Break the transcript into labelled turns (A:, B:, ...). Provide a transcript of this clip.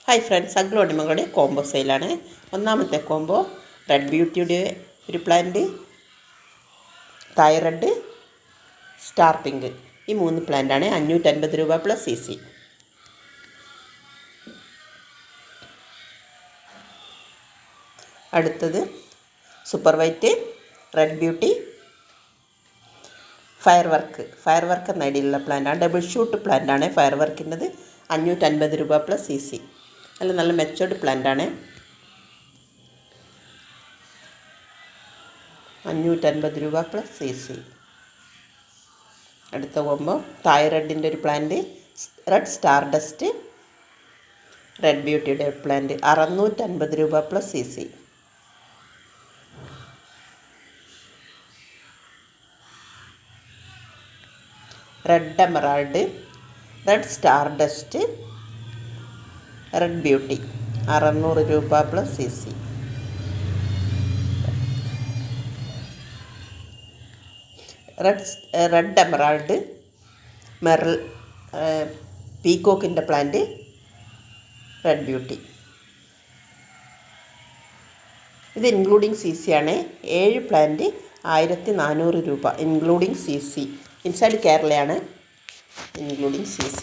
A: Hi friends, അഗ്ലോണിമകളുടെ combo സെയിലാണ്. ഒന്നാമത്തെ കോംബോ റെഡ് ബ്യൂട്ടിയുടെ ഒരു പ്ലാന്റ്, തൈറഡ്, സ്റ്റാർ പിങ്ക്, ഈ 3 പ്ലാന്റാണ്. 550 രൂപ പ്ലസ് CC. അടുത്തത് super white, red beauty, fire work എന്ന ഐഡിയിലുള്ള പ്ലാന്റാണ്. ഡബിൾ ഷൂട്ട് പ്ലാന്റാണ് ഫയർ വർക്കിൻ്റെത്. 550 രൂപ പ്ലസ് CC. അല്ല, നല്ല മെച്ചോർഡ് പ്ലാന്റാണ്. 550 രൂപ പ്ലസ് CC. അടുത്ത പോകുമ്പോൾ തൈറഡിൻ്റെ ഒരു plant, red star dust, red ബ്യൂട്ടിയുടെ പ്ലാന്റ് 650 രൂപ plus CC. Red emerald, red star dust, red beauty 600 രൂപ പ്ലസ് CC. റെഡ് എമറാൾഡ്, മെറൽ, പീകോക്കിൻ്റെ പ്ലാന്റ്, റെഡ് ബ്യൂട്ടി. ഇത് ഇൻക്ലൂഡിങ് CC ആണ്. 7 പ്ലാന്റ് 1400 രൂപ ഇൻക്ലൂഡിങ് CC. ഇൻസൈഡ് കേരളയാണ്, ഇൻക്ലൂഡിങ് CC.